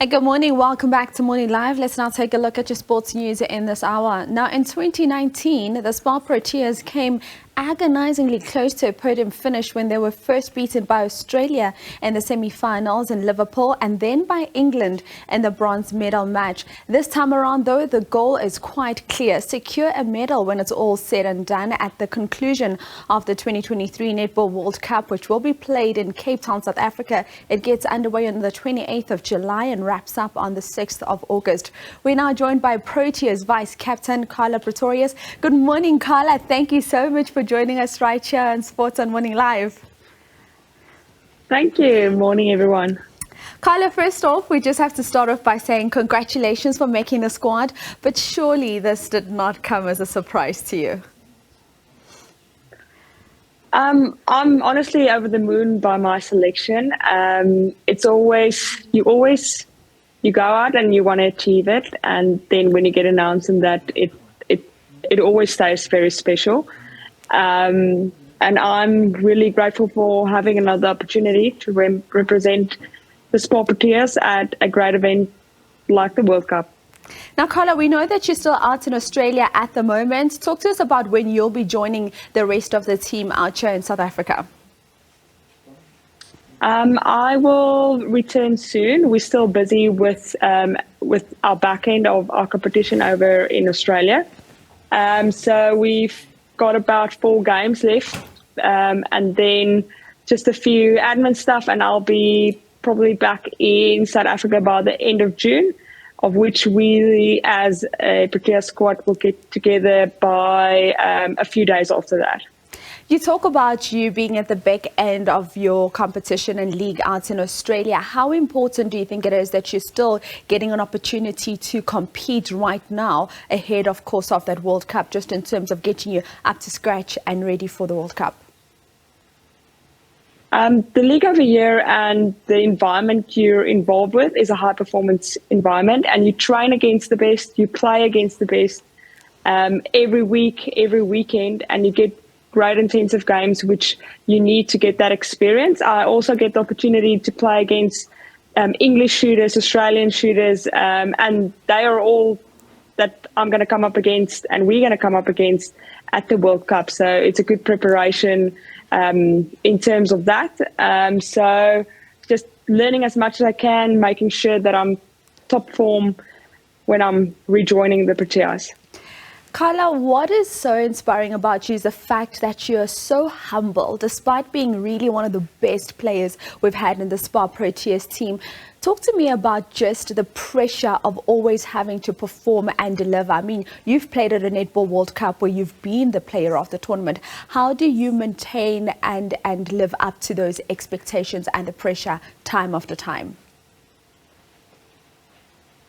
Good morning. Welcome back to Morning Live. Let's now take a look at your sports news in this hour. Now, in 2019, the Spar Proteas came agonizingly close to a podium finish when they were first beaten by Australia in the semi-finals in Liverpool and then by England in the bronze medal match. This time around, though, the goal is quite clear. Secure a medal when it's all said and done at the conclusion of the 2023 Netball World Cup, which will be played in Cape Town, South Africa. It gets underway on the 28th of July and wraps up on the 6th of August. We're now joined by Proteas Vice Captain Karla Pretorius. Good morning, Karla. Thank you so much for joining us right here on Sports on Morning Live. Thank you. Morning, everyone. Karla, first off, we just have to start off by saying congratulations for making the squad, but surely this did not come as a surprise to you. I'm honestly over the moon by my selection. It's always you go out and you want to achieve it, and then when you get announced and that it always stays very special. And I'm really grateful for having another opportunity to represent the Spar Proteas at a great event like the World Cup. Now, Karla, we know that you're still out in Australia at the moment. Talk to us about when you'll be joining the rest of the team out here in South Africa. I will return soon. We're still busy with our back end of our competition over in Australia. So we've got about 4 games left, and then just a few admin stuff, and I'll be probably back in South Africa by the end of June, of which we as a Proteas squad will get together by a few days after that. You talk about you being at the back end of your competition and league out in Australia. How important do you think it is that you're still getting an opportunity to compete right now ahead, of course, of that World Cup, just in terms of getting you up to scratch and ready for the World Cup? The league over here and the environment you're involved with is a high performance environment, and you train against the best, you play against the best every week, every weekend, and you get great intensive games which you need to get that experience. I also get the opportunity to play against English shooters, Australian shooters, and they are all that I'm going to come up against and we're going to come up against at the World Cup. So it's a good preparation in terms of that. So just learning as much as I can, making sure that I'm top form when I'm rejoining the Proteas. Karla, what is so inspiring about you is the fact that you're so humble, despite being really one of the best players we've had in the Spar Proteas team. Talk to me about just the pressure of always having to perform and deliver. I mean, you've played at a Netball World Cup where you've been the player of the tournament. How do you maintain and live up to those expectations and the pressure time after time?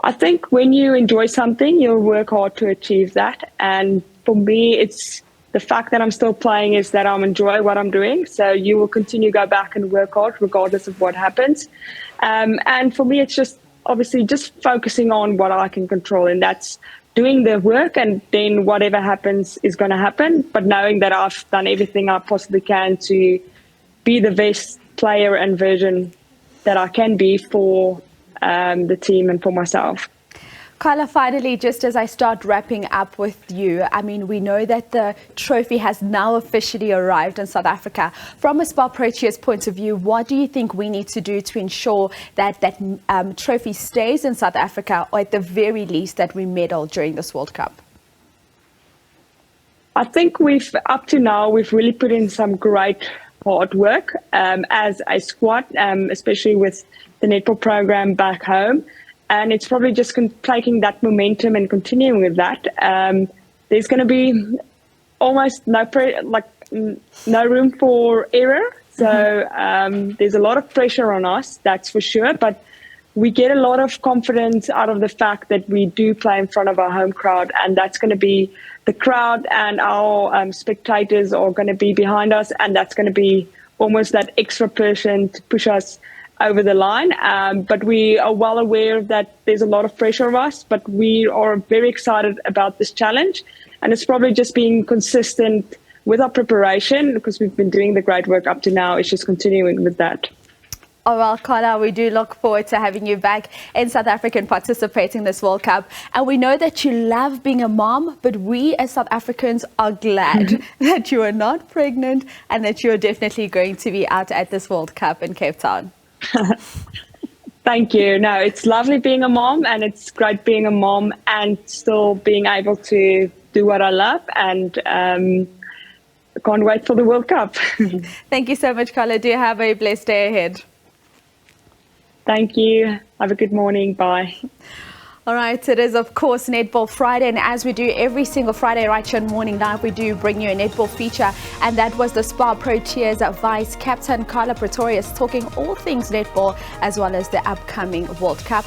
I think when you enjoy something, you'll work hard to achieve that. And for me, it's the fact that I'm still playing is that I'm enjoying what I'm doing. So you will continue to go back and work hard regardless of what happens. And for me, it's just obviously just focusing on what I can control. And that's doing the work, and then whatever happens is going to happen. But knowing that I've done everything I possibly can to be the best player and version that I can be for the team and for myself. Karla, finally, just as I start wrapping up with you, I mean, we know that the trophy has now officially arrived in South Africa. From a Spar Proteas point of view, what do you think we need to do to ensure that that trophy stays in South Africa, or at the very least that we medal during this World Cup? I think up to now, we've really put in some great hard work as a squad, especially with the netball program back home. And it's probably just taking that momentum and continuing with that. There's going to be almost no room for error. So there's a lot of pressure on us, that's for sure. But we get a lot of confidence out of the fact that we do play in front of our home crowd, and that's going to be the crowd, and our spectators are going to be behind us, and that's going to be almost that extra person to push us over the line. But we are well aware that there's a lot of pressure on us, but we are very excited about this challenge. And it's probably just being consistent with our preparation, because we've been doing the great work up to now. It's just continuing with that. Oh, well, Karla, we do look forward to having you back in South Africa and participating in this World Cup. And we know that you love being a mom, but we as South Africans are glad that you are not pregnant and that you're definitely going to be out at this World Cup in Cape Town. Thank you. No, it's lovely being a mom, and it's great being a mom and still being able to do what I love, and can't wait for the World Cup. Thank you so much, Karla. Do have a blessed day ahead. Thank you. Have a good morning. Bye. All right, it is, of course, Netball Friday. And as we do every single Friday right here on Morning Live, we do bring you a netball feature. And that was the Spar Proteas Vice Captain Karla Pretorius talking all things netball as well as the upcoming World Cup.